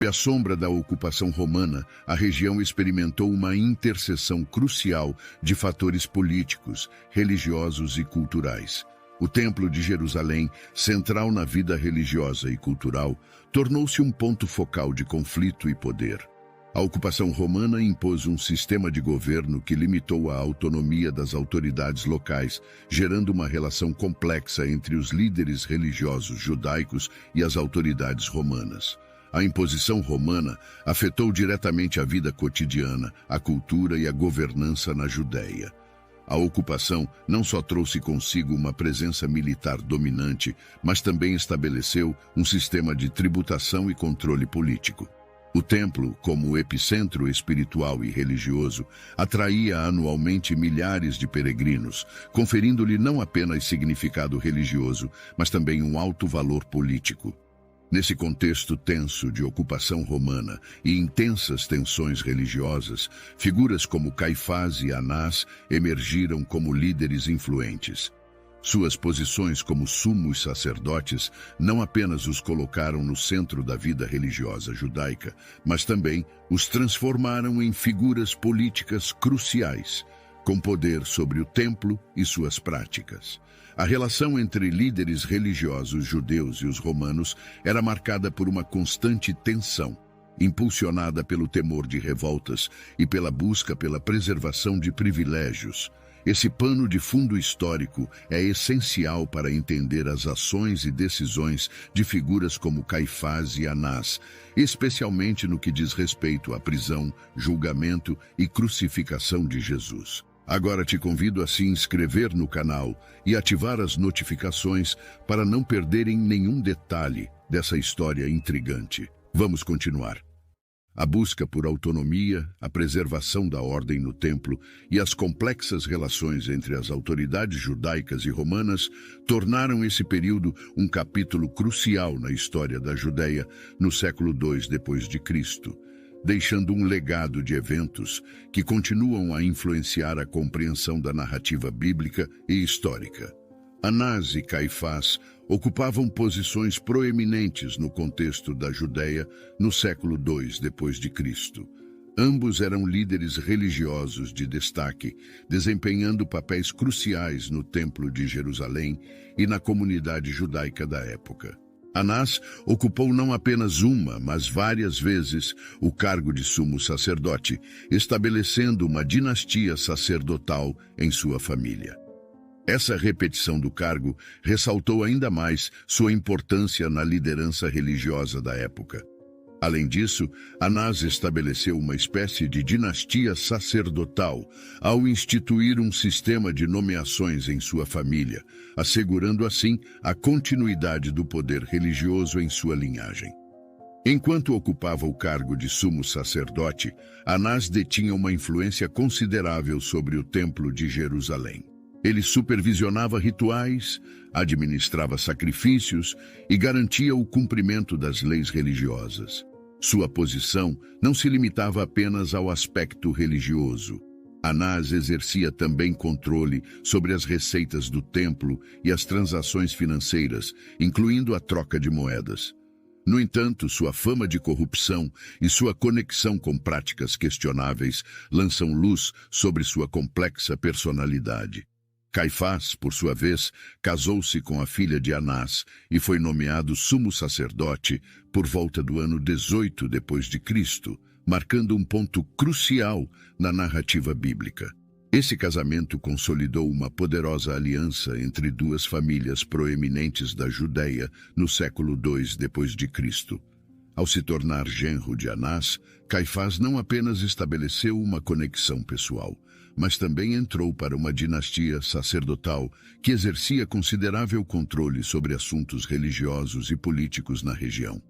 Sob a sombra da ocupação romana, a região experimentou uma interseção crucial de fatores políticos, religiosos e culturais. O Templo de Jerusalém, central na vida religiosa e cultural, tornou-se um ponto focal de conflito e poder. A ocupação romana impôs um sistema de governo que limitou a autonomia das autoridades locais, gerando uma relação complexa entre os líderes religiosos judaicos e as autoridades romanas. A imposição romana afetou diretamente a vida cotidiana, a cultura e a governança na Judéia. A ocupação não só trouxe consigo uma presença militar dominante, mas também estabeleceu um sistema de tributação e controle político. O templo, como epicentro espiritual e religioso, atraía anualmente milhares de peregrinos, conferindo-lhe não apenas significado religioso, mas também um alto valor político. Nesse contexto tenso de ocupação romana e intensas tensões religiosas, figuras como Caifás e Anás emergiram como líderes influentes. Suas posições como sumos sacerdotes não apenas os colocaram no centro da vida religiosa judaica, mas também os transformaram em figuras políticas cruciais, com poder sobre o templo e suas práticas. A relação entre líderes religiosos judeus e os romanos era marcada por uma constante tensão, impulsionada pelo temor de revoltas e pela busca pela preservação de privilégios. Esse pano de fundo histórico é essencial para entender as ações e decisões de figuras como Caifás e Anás, especialmente no que diz respeito à prisão, julgamento e crucificação de Jesus. Agora te convido a se inscrever no canal e ativar as notificações para não perderem nenhum detalhe dessa história intrigante. Vamos continuar. A busca por autonomia, a preservação da ordem no templo e as complexas relações entre as autoridades judaicas e romanas tornaram esse período um capítulo crucial na história da Judéia no século II d.C., deixando um legado de eventos que continuam a influenciar a compreensão da narrativa bíblica e histórica. Anás e Caifás ocupavam posições proeminentes no contexto da Judéia no século II d.C. Ambos eram líderes religiosos de destaque, desempenhando papéis cruciais no Templo de Jerusalém e na comunidade judaica da época. Anás ocupou não apenas uma, mas várias vezes o cargo de sumo sacerdote, estabelecendo uma dinastia sacerdotal em sua família. Essa repetição do cargo ressaltou ainda mais sua importância na liderança religiosa da época. Além disso, Anás estabeleceu uma espécie de dinastia sacerdotal ao instituir um sistema de nomeações em sua família, assegurando assim a continuidade do poder religioso em sua linhagem. Enquanto ocupava o cargo de sumo sacerdote, Anás detinha uma influência considerável sobre o Templo de Jerusalém. Ele supervisionava rituais, administrava sacrifícios e garantia o cumprimento das leis religiosas. Sua posição não se limitava apenas ao aspecto religioso. Anás exercia também controle sobre as receitas do templo e as transações financeiras, incluindo a troca de moedas. No entanto, sua fama de corrupção e sua conexão com práticas questionáveis lançam luz sobre sua complexa personalidade. Caifás, por sua vez, casou-se com a filha de Anás e foi nomeado sumo sacerdote por volta do ano 18 d.C., marcando um ponto crucial na narrativa bíblica. Esse casamento consolidou uma poderosa aliança entre duas famílias proeminentes da Judéia no século II d.C. Ao se tornar genro de Anás, Caifás não apenas estabeleceu uma conexão pessoal, mas também entrou para uma dinastia sacerdotal que exercia considerável controle sobre assuntos religiosos e políticos na região.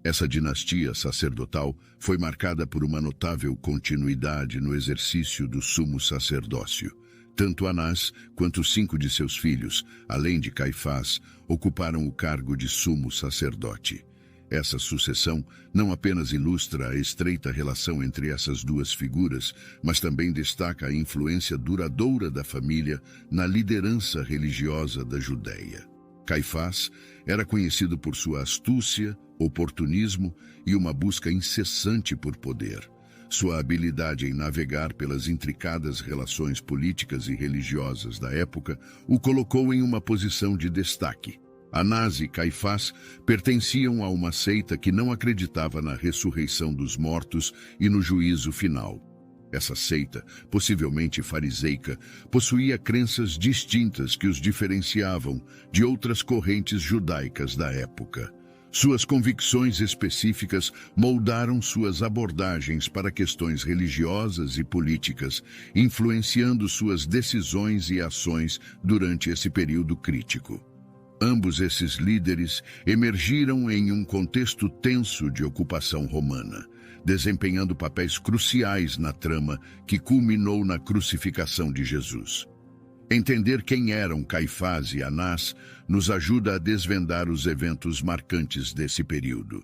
Essa dinastia sacerdotal foi marcada por uma notável continuidade no exercício do sumo sacerdócio. Tanto Anás quanto 5 de seus filhos, além de Caifás, ocuparam o cargo de sumo sacerdote. Essa sucessão não apenas ilustra a estreita relação entre essas duas figuras, mas também destaca a influência duradoura da família na liderança religiosa da Judéia. Caifás era conhecido por sua astúcia, oportunismo e uma busca incessante por poder. Sua habilidade em navegar pelas intricadas relações políticas e religiosas da época o colocou em uma posição de destaque. Anás e Caifás pertenciam a uma seita que não acreditava na ressurreição dos mortos e no juízo final. Essa seita, possivelmente fariseica, possuía crenças distintas que os diferenciavam de outras correntes judaicas da época. Suas convicções específicas moldaram suas abordagens para questões religiosas e políticas, influenciando suas decisões e ações durante esse período crítico. Ambos esses líderes emergiram em um contexto tenso de ocupação romana, desempenhando papéis cruciais na trama que culminou na crucificação de Jesus. Entender quem eram Caifás e Anás nos ajuda a desvendar os eventos marcantes desse período.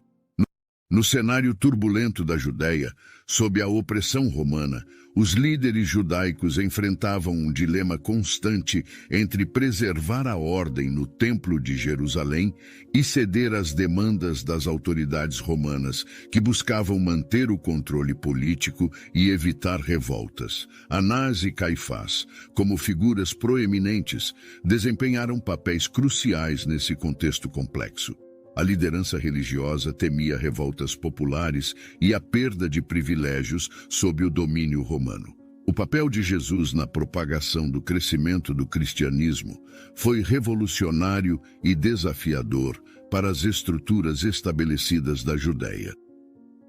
No cenário turbulento da Judéia, sob a opressão romana, os líderes judaicos enfrentavam um dilema constante entre preservar a ordem no Templo de Jerusalém e ceder às demandas das autoridades romanas, que buscavam manter o controle político e evitar revoltas. Anás e Caifás, como figuras proeminentes, desempenharam papéis cruciais nesse contexto complexo. A liderança religiosa temia revoltas populares e a perda de privilégios sob o domínio romano. O papel de Jesus na propagação do crescimento do cristianismo foi revolucionário e desafiador para as estruturas estabelecidas da Judéia.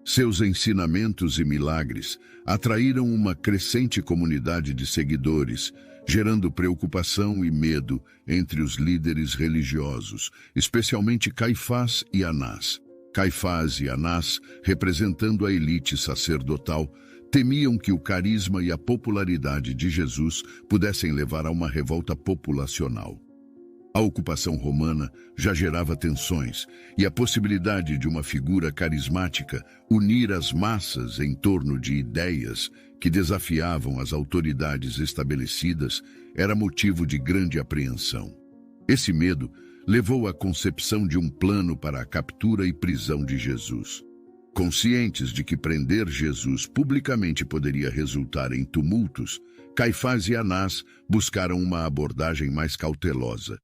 Seus ensinamentos e milagres atraíram uma crescente comunidade de seguidores, gerando preocupação e medo entre os líderes religiosos, especialmente Caifás e Anás. Caifás e Anás, representando a elite sacerdotal, temiam que o carisma e a popularidade de Jesus pudessem levar a uma revolta populacional. A ocupação romana já gerava tensões, e a possibilidade de uma figura carismática unir as massas em torno de ideias que desafiavam as autoridades estabelecidas era motivo de grande apreensão. Esse medo levou à concepção de um plano para a captura e prisão de Jesus. Conscientes de que prender Jesus publicamente poderia resultar em tumultos, Caifás e Anás buscaram uma abordagem mais cautelosa.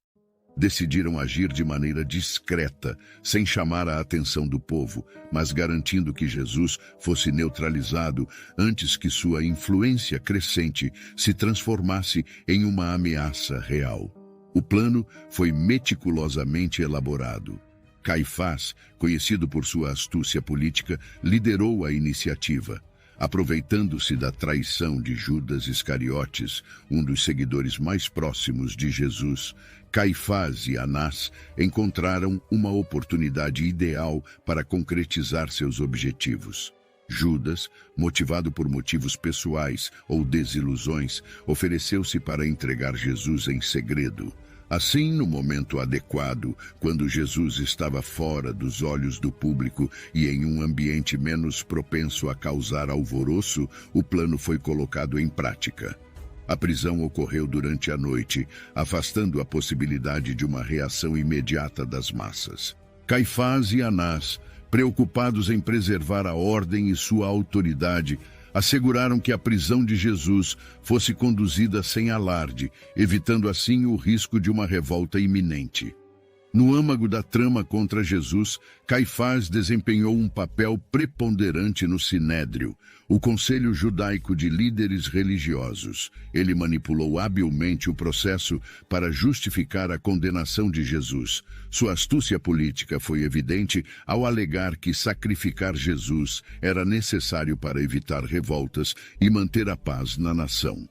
Decidiram agir de maneira discreta, sem chamar a atenção do povo, mas garantindo que Jesus fosse neutralizado antes que sua influência crescente se transformasse em uma ameaça real. O plano foi meticulosamente elaborado. Caifás, conhecido por sua astúcia política, liderou a iniciativa. Aproveitando-se da traição de Judas Iscariotes, um dos seguidores mais próximos de Jesus, Caifás e Anás encontraram uma oportunidade ideal para concretizar seus objetivos. Judas, motivado por motivos pessoais ou desilusões, ofereceu-se para entregar Jesus em segredo. Assim, no momento adequado, quando Jesus estava fora dos olhos do público e em um ambiente menos propenso a causar alvoroço, o plano foi colocado em prática. A prisão ocorreu durante a noite, afastando a possibilidade de uma reação imediata das massas. Caifás e Anás, preocupados em preservar a ordem e sua autoridade, asseguraram que a prisão de Jesus fosse conduzida sem alarde, evitando assim o risco de uma revolta iminente. No âmago da trama contra Jesus, Caifás desempenhou um papel preponderante no Sinédrio, o conselho judaico de líderes religiosos. Ele manipulou habilmente o processo para justificar a condenação de Jesus. Sua astúcia política foi evidente ao alegar que sacrificar Jesus era necessário para evitar revoltas e manter a paz na nação.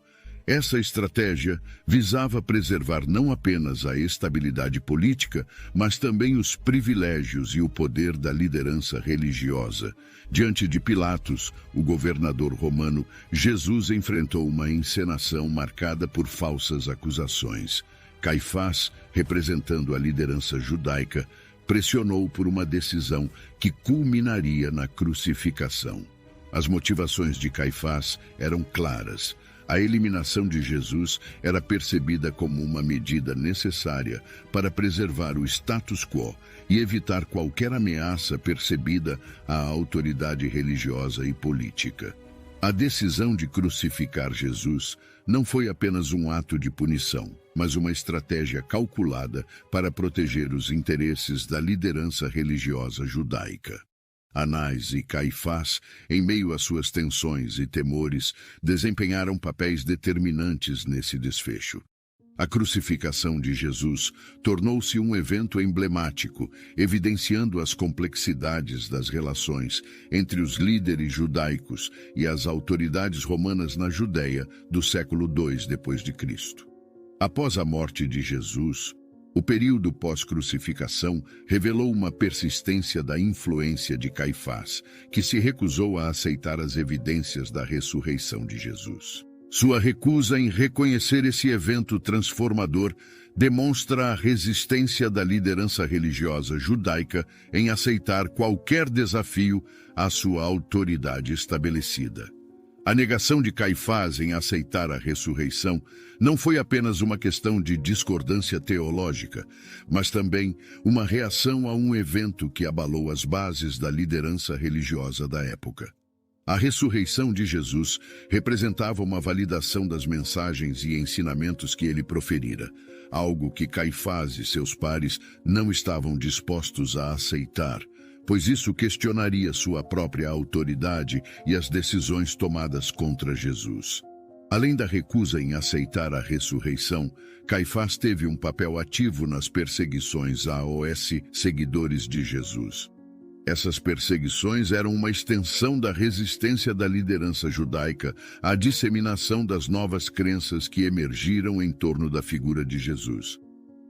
Essa estratégia visava preservar não apenas a estabilidade política, mas também os privilégios e o poder da liderança religiosa. Diante de Pilatos, o governador romano, Jesus enfrentou uma encenação marcada por falsas acusações. Caifás, representando a liderança judaica, pressionou por uma decisão que culminaria na crucificação. As motivações de Caifás eram claras: A eliminação de Jesus era percebida como uma medida necessária para preservar o status quo e evitar qualquer ameaça percebida à autoridade religiosa e política. A decisão de crucificar Jesus não foi apenas um ato de punição, mas uma estratégia calculada para proteger os interesses da liderança religiosa judaica. Anás e Caifás, em meio às suas tensões e temores, desempenharam papéis determinantes nesse desfecho. A crucificação de Jesus tornou-se um evento emblemático, evidenciando as complexidades das relações entre os líderes judaicos e as autoridades romanas na Judéia do século II d.C. Após a morte de Jesus, o período pós-crucificação revelou uma persistência da influência de Caifás, que se recusou a aceitar as evidências da ressurreição de Jesus. Sua recusa em reconhecer esse evento transformador demonstra a resistência da liderança religiosa judaica em aceitar qualquer desafio à sua autoridade estabelecida. A negação de Caifás em aceitar a ressurreição não foi apenas uma questão de discordância teológica, mas também uma reação a um evento que abalou as bases da liderança religiosa da época. A ressurreição de Jesus representava uma validação das mensagens e ensinamentos que ele proferira, algo que Caifás e seus pares não estavam dispostos a aceitar, pois isso questionaria sua própria autoridade e as decisões tomadas contra Jesus. Além da recusa em aceitar a ressurreição, Caifás teve um papel ativo nas perseguições aos seguidores de Jesus. Essas perseguições eram uma extensão da resistência da liderança judaica à disseminação das novas crenças que emergiram em torno da figura de Jesus.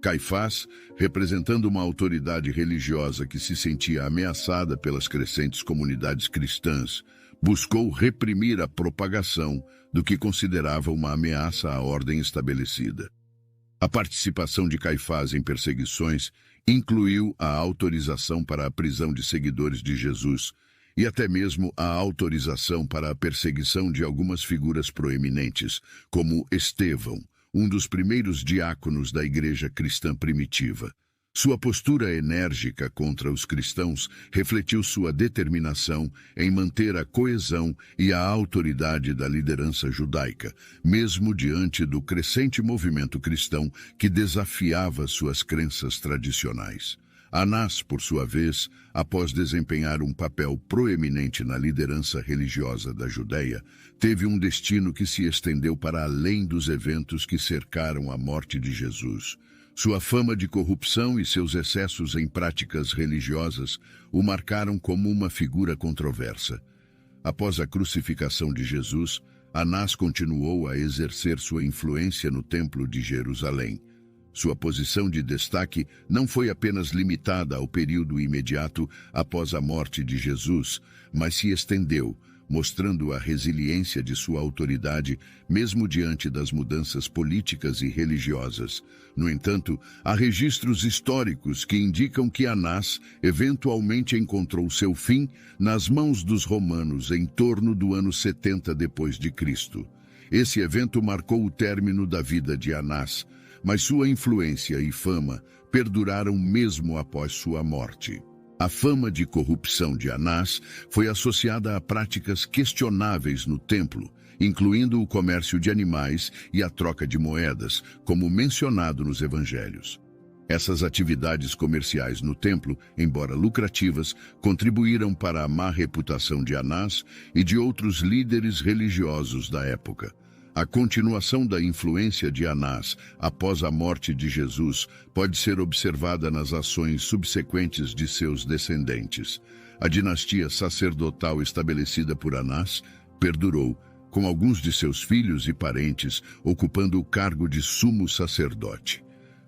Caifás, representando uma autoridade religiosa que se sentia ameaçada pelas crescentes comunidades cristãs, buscou reprimir a propagação do que considerava uma ameaça à ordem estabelecida. A participação de Caifás em perseguições incluiu a autorização para a prisão de seguidores de Jesus e até mesmo a autorização para a perseguição de algumas figuras proeminentes, como Estevão, um dos primeiros diáconos da igreja cristã primitiva. Sua postura enérgica contra os cristãos refletiu sua determinação em manter a coesão e a autoridade da liderança judaica, mesmo diante do crescente movimento cristão que desafiava suas crenças tradicionais. Anás, por sua vez, após desempenhar um papel proeminente na liderança religiosa da Judéia, teve um destino que se estendeu para além dos eventos que cercaram a morte de Jesus. Sua fama de corrupção e seus excessos em práticas religiosas o marcaram como uma figura controversa. Após a crucificação de Jesus, Anás continuou a exercer sua influência no Templo de Jerusalém. Sua posição de destaque não foi apenas limitada ao período imediato após a morte de Jesus, mas se estendeu, mostrando a resiliência de sua autoridade, mesmo diante das mudanças políticas e religiosas. No entanto, há registros históricos que indicam que Anás eventualmente encontrou seu fim nas mãos dos romanos em torno do ano 70 d.C. Esse evento marcou o término da vida de Anás, mas sua influência e fama perduraram mesmo após sua morte. A fama de corrupção de Anás foi associada a práticas questionáveis no templo, incluindo o comércio de animais e a troca de moedas, como mencionado nos evangelhos. Essas atividades comerciais no templo, embora lucrativas, contribuíram para a má reputação de Anás e de outros líderes religiosos da época. A continuação da influência de Anás após a morte de Jesus pode ser observada nas ações subsequentes de seus descendentes. A dinastia sacerdotal estabelecida por Anás perdurou, com alguns de seus filhos e parentes ocupando o cargo de sumo sacerdote.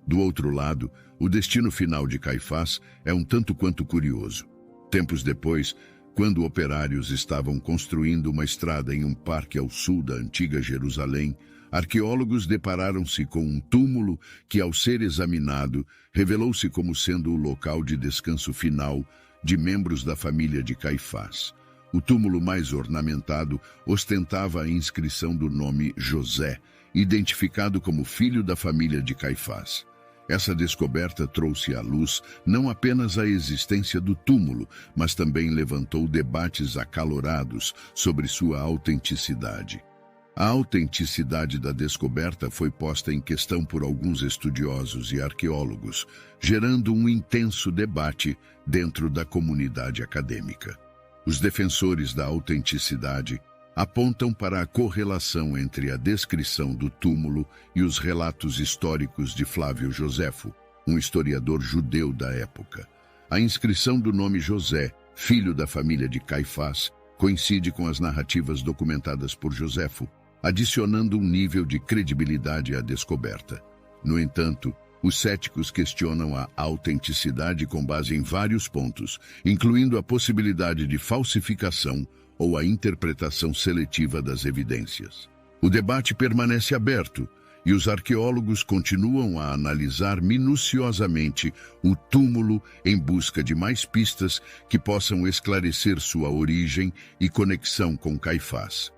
Do outro lado, o destino final de Caifás é um tanto quanto curioso. Tempos depois, quando operários estavam construindo uma estrada em um parque ao sul da antiga Jerusalém, arqueólogos depararam-se com um túmulo que, ao ser examinado, revelou-se como sendo o local de descanso final de membros da família de Caifás. O túmulo mais ornamentado ostentava a inscrição do nome José, identificado como filho da família de Caifás. Essa descoberta trouxe à luz não apenas a existência do túmulo, mas também levantou debates acalorados sobre sua autenticidade. A autenticidade da descoberta foi posta em questão por alguns estudiosos e arqueólogos, gerando um intenso debate dentro da comunidade acadêmica. Os defensores da autenticidade apontam para a correlação entre a descrição do túmulo e os relatos históricos de Flávio Joséfo, um historiador judeu da época. A inscrição do nome José, filho da família de Caifás, coincide com as narrativas documentadas por Joséfo, adicionando um nível de credibilidade à descoberta. No entanto, os céticos questionam a autenticidade com base em vários pontos, incluindo a possibilidade de falsificação ou a interpretação seletiva das evidências. O debate permanece aberto e os arqueólogos continuam a analisar minuciosamente o túmulo em busca de mais pistas que possam esclarecer sua origem e conexão com Caifás.